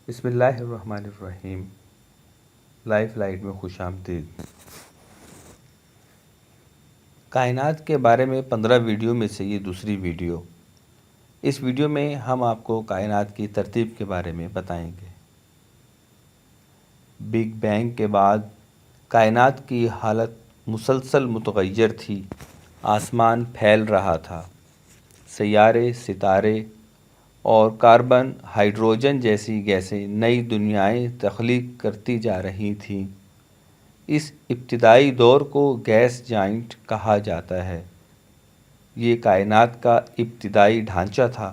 بسم اللہ الرحمن الرحیم۔ لائف لائٹ میں خوش آمدید۔ کائنات کے بارے میں 15 ویڈیو میں سے یہ دوسری ویڈیو۔ اس ویڈیو میں ہم آپ کو کائنات کی ترتیب کے بارے میں بتائیں گے۔ بگ بینگ کے بعد کائنات کی حالت مسلسل متغیر تھی۔ آسمان پھیل رہا تھا۔ سیارے، ستارے اور کاربن، ہائیڈروجن جیسی گیسیں نئی دنیایں تخلیق کرتی جا رہی تھیں۔ اس ابتدائی دور کو گیس جائنٹ کہا جاتا ہے۔ یہ کائنات کا ابتدائی ڈھانچہ تھا۔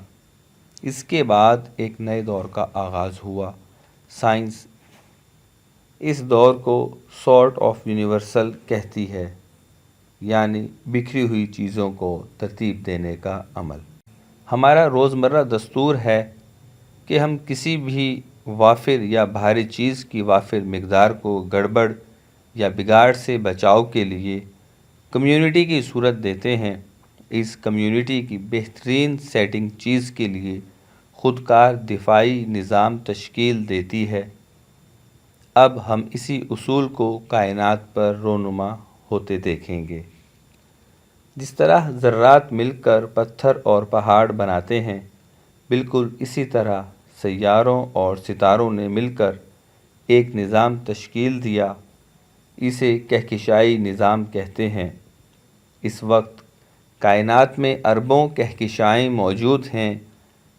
اس کے بعد ایک نئے دور کا آغاز ہوا۔ سائنس اس دور کو سارٹ آف یونیورسل کہتی ہے، یعنی بکھری ہوئی چیزوں کو ترتیب دینے کا عمل۔ ہمارا روزمرہ دستور ہے کہ ہم کسی بھی وافر یا بھاری چیز کی وافر مقدار کو گڑبڑ یا بگاڑ سے بچاؤ کے لیے کمیونٹی کی صورت دیتے ہیں۔ اس کمیونٹی کی بہترین سیٹنگ چیز کے لیے خودکار دفاعی نظام تشکیل دیتی ہے۔ اب ہم اسی اصول کو کائنات پر رونما ہوتے دیکھیں گے۔ جس طرح ذرات مل کر پتھر اور پہاڑ بناتے ہیں، بالکل اسی طرح سیاروں اور ستاروں نے مل کر ایک نظام تشکیل دیا۔ اسے کہکشائی نظام کہتے ہیں۔ اس وقت کائنات میں اربوں کہکشائیں موجود ہیں۔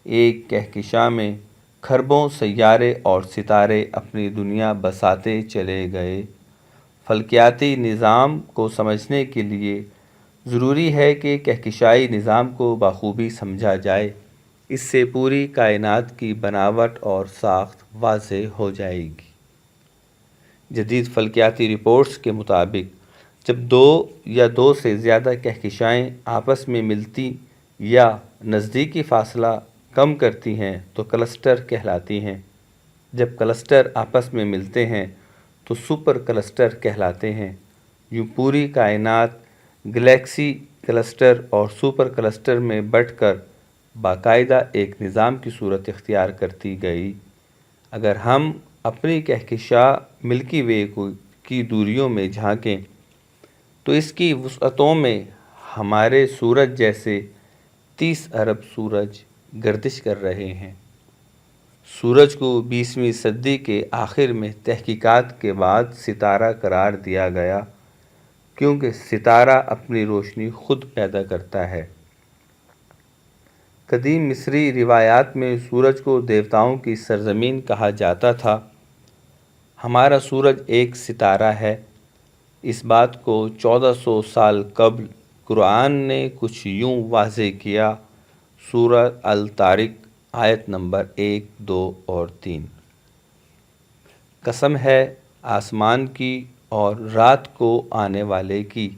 ایک کہکشاں میں کھربوں سیارے اور ستارے اپنی دنیا بساتے چلے گئے۔ فلکیاتی نظام کو سمجھنے کے لیے ضروری ہے کہ کہکشائی نظام کو بخوبی سمجھا جائے۔ اس سے پوری کائنات کی بناوٹ اور ساخت واضح ہو جائے گی۔ جدید فلکیاتی رپورٹس کے مطابق جب دو یا دو سے زیادہ کہکشائیں آپس میں ملتی یا نزدیکی فاصلہ کم کرتی ہیں تو کلسٹر کہلاتی ہیں۔ جب کلسٹر آپس میں ملتے ہیں تو سپر کلسٹر کہلاتے ہیں۔ یوں پوری کائنات گلیکسی کلسٹر اور سپر کلسٹر میں بٹ کر باقاعدہ ایک نظام کی صورت اختیار کرتی گئی۔ اگر ہم اپنی کہکشاں ملکی وے کی دوریوں میں جھانکیں تو اس کی وسعتوں میں ہمارے سورج جیسے 30 ارب سورج گردش کر رہے ہیں۔ سورج کو 20ویں صدی کے آخر میں تحقیقات کے بعد ستارہ قرار دیا گیا، کیونکہ ستارہ اپنی روشنی خود پیدا کرتا ہے۔ قدیم مصری روایات میں سورج کو دیوتاؤں کی سرزمین کہا جاتا تھا۔ ہمارا سورج ایک ستارہ ہے۔ اس بات کو 1400 سال قبل قرآن نے کچھ یوں واضح کیا۔ سورہ الطارق آیت نمبر 1، 2 اور 3۔ قسم ہے آسمان کی اور رات کو آنے والے کی،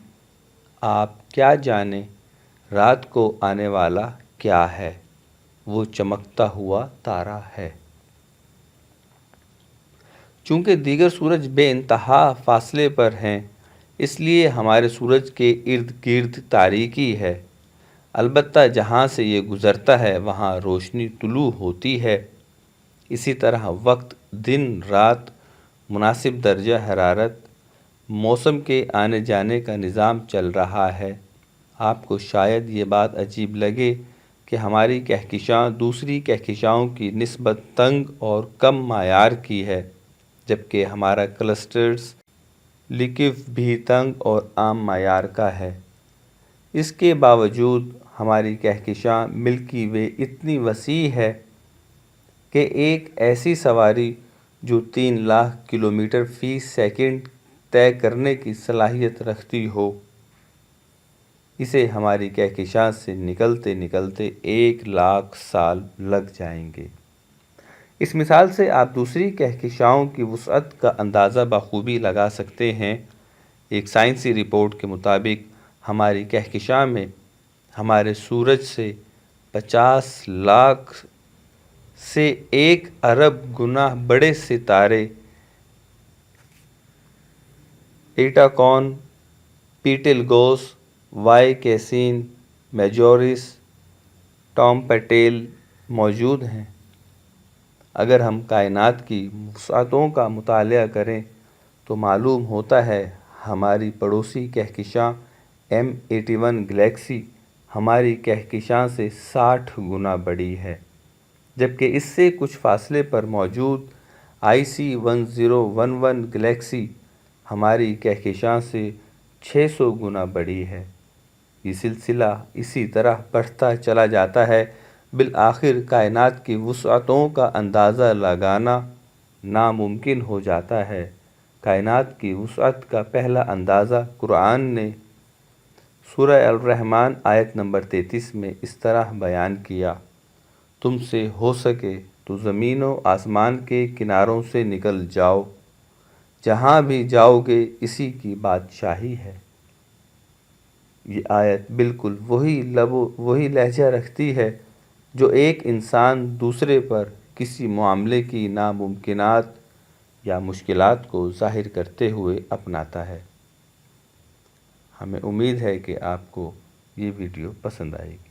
آپ کیا جانیں رات کو آنے والا کیا ہے، وہ چمکتا ہوا تارا ہے۔ چونکہ دیگر سورج بے انتہا فاصلے پر ہیں، اس لیے ہمارے سورج کے ارد گرد تاریکی ہے۔ البتہ جہاں سے یہ گزرتا ہے وہاں روشنی طلوع ہوتی ہے۔ اسی طرح وقت، دن رات، مناسب درجہ حرارت، موسم کے آنے جانے کا نظام چل رہا ہے۔ آپ کو شاید یہ بات عجیب لگے کہ ہماری کہکشاں دوسری کہکشاؤں کی نسبت تنگ اور کم معیار کی ہے، جبکہ ہمارا کلسٹرز لیکف بھی تنگ اور عام معیار کا ہے۔ اس کے باوجود ہماری کہکشاں ملکی وے اتنی وسیع ہے کہ ایک ایسی سواری جو 3 لاکھ کلومیٹر فی سیکنڈ طے کرنے کی صلاحیت رکھتی ہو، اسے ہماری کہکشاں سے نکلتے نکلتے 1 لاکھ سال لگ جائیں گے۔ اس مثال سے آپ دوسری کہکشاؤں کی وسعت کا اندازہ بخوبی لگا سکتے ہیں۔ ایک سائنسی رپورٹ کے مطابق ہماری کہکشاں میں ہمارے سورج سے 50 لاکھ سے 1 ارب گنا بڑے ستارے ایٹاکون، بیٹل گوس، وائی کیسین، میجورس، ٹام پیٹیل موجود ہیں۔ اگر ہم کائنات کی وسعتوں کا مطالعہ کریں تو معلوم ہوتا ہے ہماری پڑوسی کہکشاں M81 گلیکسی ہماری کہکشاں سے 60 گنا بڑی ہے، جبکہ اس سے کچھ فاصلے پر موجود IC 1011 گلیکسی ہماری کہکشاں سے 600 گنا بڑی ہے۔ یہ سلسلہ اسی طرح بڑھتا چلا جاتا ہے، بالآخر کائنات کی وسعتوں کا اندازہ لگانا ناممکن ہو جاتا ہے۔ کائنات کی وسعت کا پہلا اندازہ قرآن نے سورہ الرحمن آیت نمبر 33 میں اس طرح بیان کیا: تم سے ہو سکے تو زمین و آسمان کے کناروں سے نکل جاؤ، جہاں بھی جاؤ گے اسی کی بادشاہی ہے۔ یہ آیت بالکل وہی لہجہ رکھتی ہے جو ایک انسان دوسرے پر کسی معاملے کی ناممکنات یا مشکلات کو ظاہر کرتے ہوئے اپناتا ہے۔ ہمیں امید ہے کہ آپ کو یہ ویڈیو پسند آئے گی۔